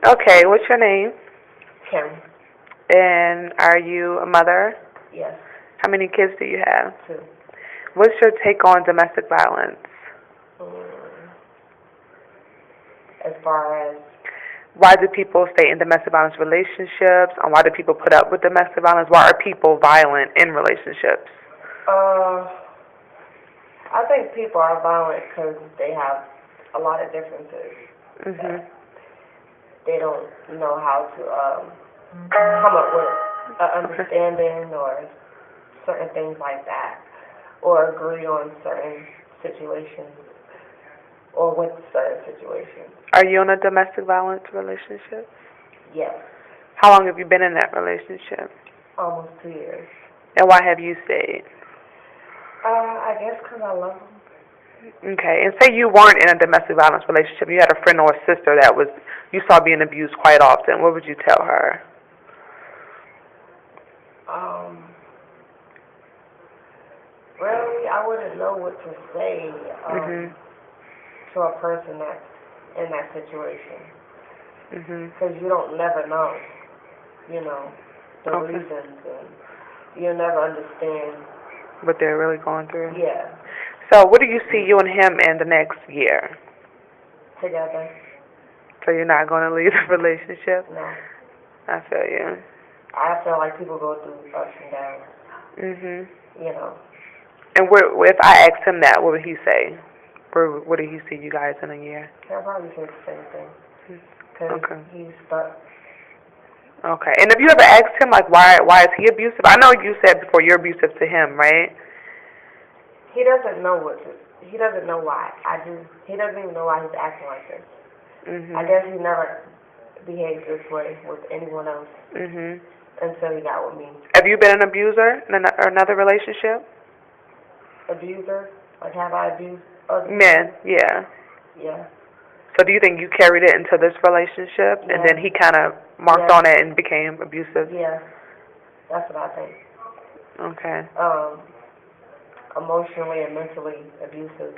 Okay, what's your name? Kim. And are you a mother? Yes. How many kids do you have? 2. What's your take on domestic violence? As far as Why do people stay in domestic violence relationships? And why do people put up with domestic violence? Why are people violent in relationships? I think people are violent because they have a lot of differences. Mhm. They don't know how to come up with an understanding or certain things like that, or agree on certain situations, or with certain situations. Are you in a domestic violence relationship? Yes. How long have you been in that relationship? Almost 2 years. And why have you stayed? I guess because I love them. Okay, and say you weren't in a domestic violence relationship, you had a friend or a sister that was, you saw being abused quite often, what would you tell her? Really, I wouldn't know what to say to a person that's in that situation. Because you don't never know, the reasons, and you'll never understand what they're really going through? Yeah. So what do you see you and him in the next year? Together. So you're not going to leave the relationship? No. I feel you. I feel like people go through ups and downs. And if I asked him that, what would he say? Where did he see you guys in a year? He'll probably say the same thing. Because he's stuck. Okay. And have you ever asked him, like, why is he abusive? I know you said before you're abusive to him, right? He doesn't know he doesn't know why. He doesn't even know why he's acting like this. I guess he never behaved this way with anyone else until he got with me. Have you been an abuser in another relationship? Abuser? Like, have I abused other men? Yeah. Yeah. So do you think you carried it into this relationship, and then he kind of marked on it and became abusive? Yeah. That's what I think. Okay. Emotionally and mentally abusive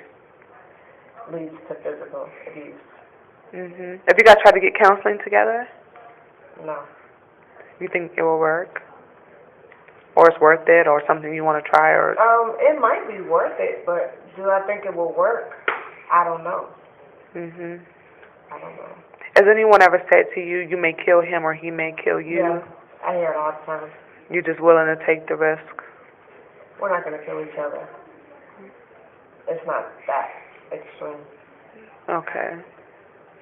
leads to physical abuse. Have you guys tried to get counseling together? No. You think it will work? Or it's worth it, or something you want to try, or? It might be worth it, but do I think it will work? I don't know. I don't know. Has anyone ever said to you, you may kill him or he may kill you? Yeah, I hear it all the time. You're just willing to take the risk? We're not going to kill each other. It's not that extreme. Okay.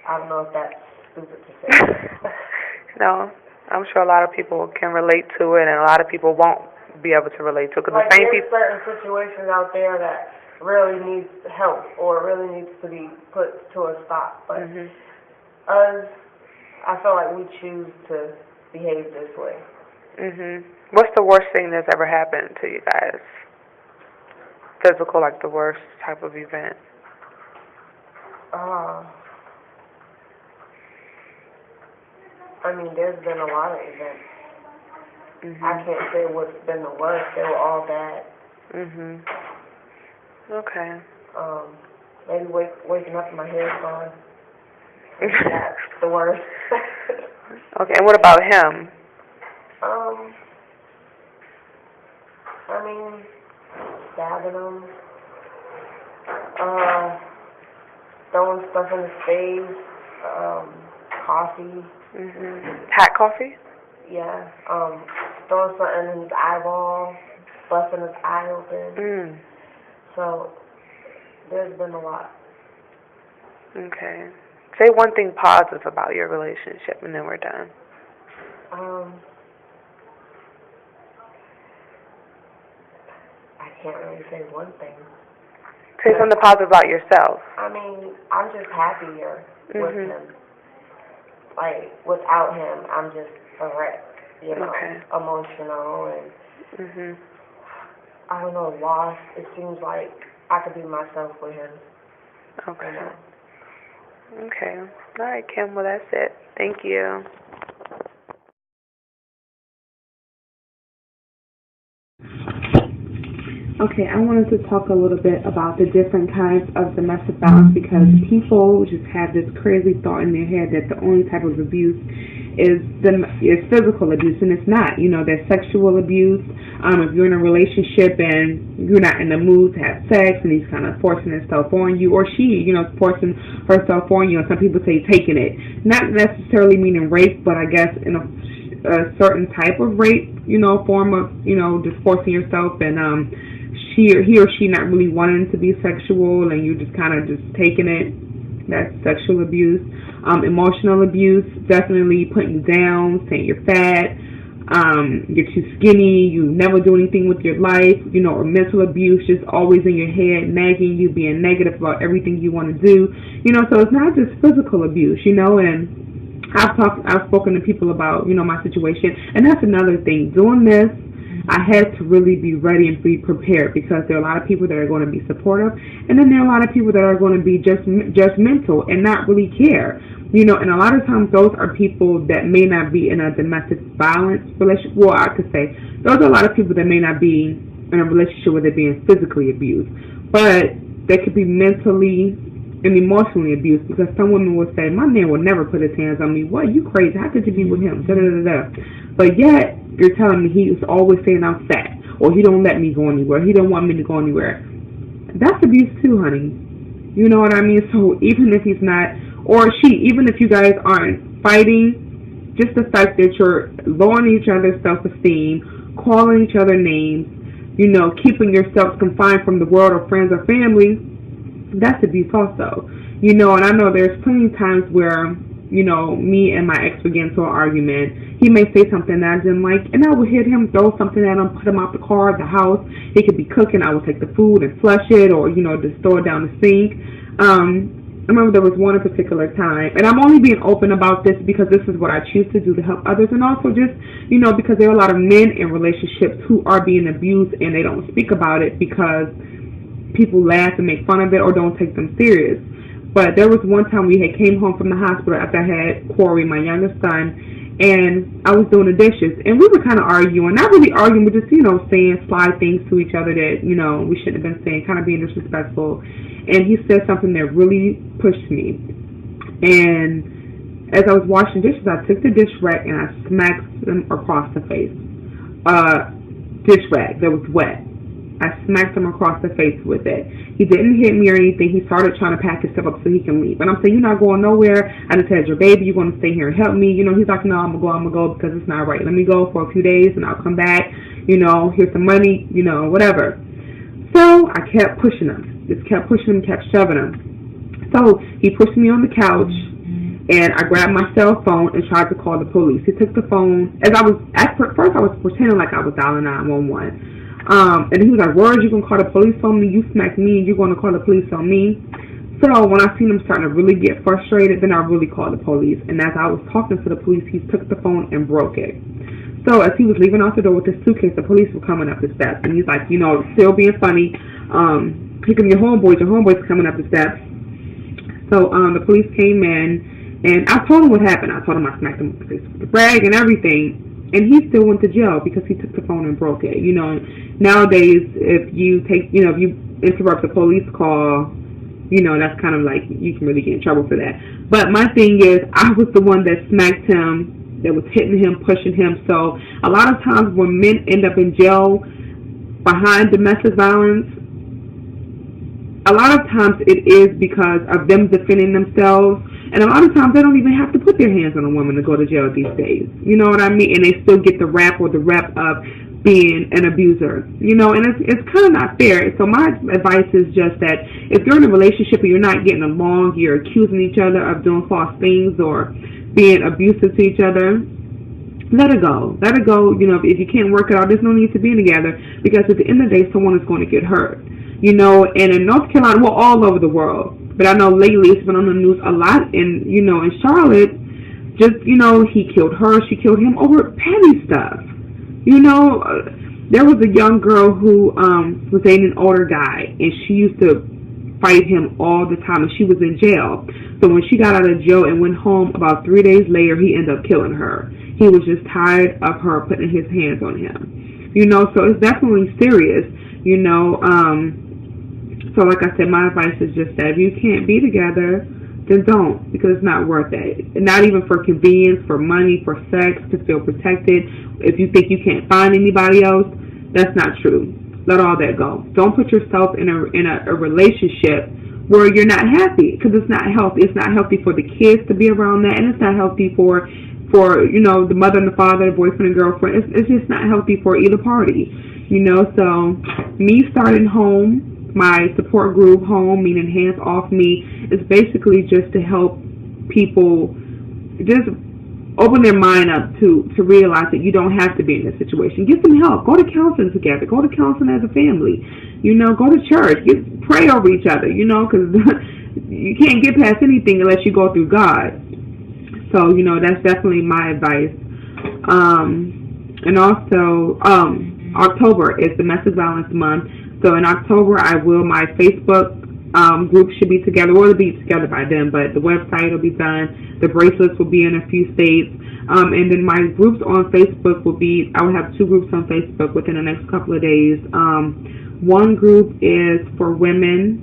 I don't know if that's stupid to say. No, I'm sure a lot of people can relate to it, and a lot of people won't be able to relate to it. Like, there's certain situations out there that really needs help or really needs to be put to a stop. But us, I feel like we choose to behave this way. What's the worst thing that's ever happened to you guys? Physical, like the worst type of event? I mean, there's been a lot of events. I can't say what's been the worst. They were all bad. Okay. Maybe waking up and my hair's gone. That's the worst. Okay, and what about him? I mean, stabbing him, throwing stuff in his face, coffee. Hot coffee? Yeah. Throwing something in his eyeball, busting his eye open. So, there's been a lot. Okay. Say one thing positive about your relationship, and then we're done. I can't really say one thing. Say something positive about yourself. I mean, I'm just happier with him. Like, without him, I'm just a wreck, emotional and, I don't know, lost. It seems like I could be myself with him. Okay. Okay. All right, Kim. Well, that's it. Thank you. Okay, I wanted to talk a little bit about the different kinds of domestic violence because people just have this crazy thought in their head that the only type of abuse is physical abuse, and it's not. You know, there's sexual abuse. If you're in a relationship and you're not in the mood to have sex, and he's kind of forcing himself on you, or she, forcing herself on you. And some people say taking it, not necessarily meaning rape, but I guess in a certain type of rape, form of, just forcing yourself and he or she not really wanting to be sexual and you just kind of just taking it. That's sexual abuse. Emotional abuse, definitely putting you down, saying you're fat, you're too skinny, you never do anything with your life, or mental abuse, just always in your head, nagging you, being negative about everything you want to do, so it's not just physical abuse, and I've spoken to people about, my situation, and that's another thing. Doing this, I had to really be ready and be prepared because there are a lot of people that are going to be supportive, and then there are a lot of people that are going to be just judgmental and not really care. And a lot of times those are people that may not be in a domestic violence relationship. Well, I could say those are a lot of people that may not be in a relationship where they're being physically abused, but they could be mentally and emotionally abused because some women will say, my man will never put his hands on me. What? You crazy? How could you be with him? Da-da-da-da. But yet, you're telling me he is always saying I'm fat, or he don't let me go anywhere, he don't want me to go anywhere. That's abuse too, honey. You know what I mean? So even if he's not, or she, even if you guys aren't fighting, just the fact that you're lowering each other's self-esteem, calling each other names, keeping yourself confined from the world or friends or family, that's abuse also. And I know there's plenty of times where, me and my ex would get into an argument. He may say something that I didn't like, and I would hit him, throw something at him, put him out the car, the house. He could be cooking. I would take the food and flush it, or, just throw it down the sink. I remember there was one particular time, and I'm only being open about this because this is what I choose to do to help others, and also just, because there are a lot of men in relationships who are being abused, and they don't speak about it because people laugh and make fun of it or don't take them serious. But there was one time we had came home from the hospital after I had Corey, my youngest son, and I was doing the dishes, and we were kind of arguing, not really arguing, but just, saying sly things to each other that, we shouldn't have been saying, kind of being disrespectful. And he said something that really pushed me. And as I was washing dishes, I took the dish rack and I smacked him across the face. Dish rack that was wet. I smacked him across the face with it. He didn't hit me or anything. He started trying to pack his stuff up so he can leave. And I'm saying, you're not going nowhere. I just had your baby. You're going to stay here and help me. He's like, no, I'm going to go because it's not right. Let me go for a few days and I'll come back. Here's some money, whatever. So I kept pushing him. Just kept pushing him, kept shoving him. So he pushed me on the couch, and I grabbed my cell phone and tried to call the police. He took the phone. At first I was pretending like I was dialing 911. And he was like, Word, you going to call the police on me? You smacked me, and you're going to call the police on me? So when I seen him starting to really get frustrated, then I really called the police. And as I was talking to the police, he took the phone and broke it. So as he was leaving out the door with his suitcase, the police were coming up the steps. And he's like, still being funny. Pick up your homeboys coming up the steps. So the police came in, and I told him what happened. I told him I smacked him with the rag and everything. And he still went to jail because he took the phone and broke it. Nowadays, if you interrupt a police call, that's kind of like you can really get in trouble for that. But my thing is, I was the one that smacked him, that was hitting him, pushing him. So a lot of times when men end up in jail behind domestic violence, a lot of times it is because of them defending themselves. And a lot of times they don't even have to put their hands on a woman to go to jail these days. You know what I mean? And they still get the rap or the rep of being an abuser. And it's kind of not fair. So my advice is just that if you're in a relationship and you're not getting along, you're accusing each other of doing false things or being abusive to each other, let it go. Let it go. If you can't work it out, there's no need to be together because at the end of the day, someone is going to get hurt. And in North Carolina, well, all over the world. But I know lately it's been on the news a lot in Charlotte. Just, he killed her, she killed him over petty stuff. There was a young girl who was dating an older guy, and she used to fight him all the time, and she was in jail. So when she got out of jail and went home, about 3 days later, he ended up killing her. He was just tired of her putting his hands on him. So it's definitely serious. you know. So like I said, my advice is just that if you can't be together, then don't, because it's not worth it. Not even for convenience, for money, for sex, to feel protected. If you think you can't find anybody else, that's not true. Let all that go. Don't put yourself in a relationship where you're not happy, because it's not healthy. It's not healthy for the kids to be around that, and it's not healthy for you know, the mother and the father, the boyfriend and girlfriend. It's just not healthy for either party, you know. So me starting home, my support group home, meaning Hands Off Me, is basically just to help people just open their mind up to realize that you don't have to be in this situation. Get some help. Go to counseling together. Go to counseling as a family. You know, go to church. Pray over each other, you know, because you can't get past anything unless you go through God. So, you know, that's definitely my advice. And also, October is Domestic Violence Month. So in October, my Facebook group should be together. Well, it'll be together by then, but the website will be done. The bracelets will be in a few states. And then my groups on Facebook I will have 2 groups on Facebook within the next couple of days. One group is for women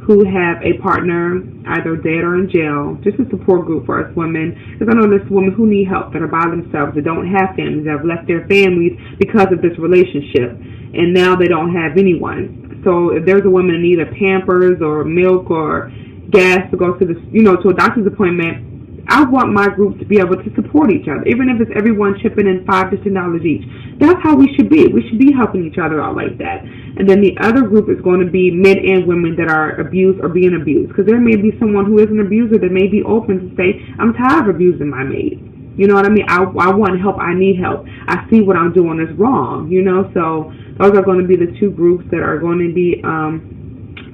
who have a partner either dead or in jail, just a support group for us women, because I know there's women who need help, that are by themselves, that don't have families, that have left their families because of this relationship, and now they don't have anyone. So if there's a woman in need of Pampers or milk or gas to go to to a doctor's appointment, I want my group to be able to support each other, even if it's everyone chipping in $5 to $10 each. That's how we should be. We should be helping each other out like that. And then the other group is going to be men and women that are abused or being abused, because there may be someone who is an abuser that may be open to say, I'm tired of abusing my maid. You know what I mean? I want help. I need help. I see what I'm doing is wrong. You know, so those are going to be the 2 groups that are going to be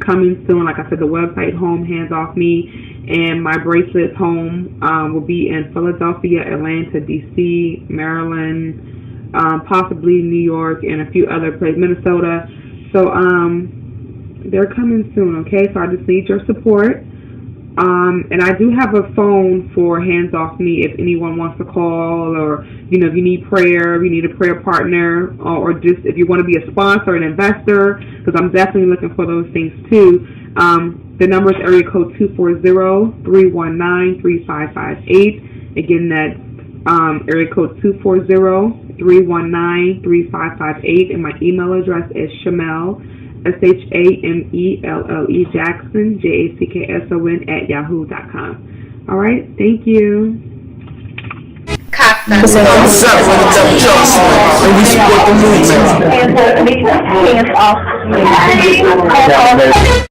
coming soon. Like I said, the website home, Hands Off Me, and my bracelets home will be in Philadelphia, Atlanta, D.C., Maryland, possibly New York, and a few other places, Minnesota. So they're coming soon, okay? So I just need your support. And I do have a phone for Hands Off Me if anyone wants to call, or, you know, if you need prayer, if you need a prayer partner, or just if you want to be a sponsor, an investor, because I'm definitely looking for those things too. The number is area code 240-319-3558. Again, that's area code 240-319-3558. And my email address is Shamelle, SHAMELLE Jackson, JACKSON @yahoo.com. All right, thank you. What's up, and we support the movement. Hands off.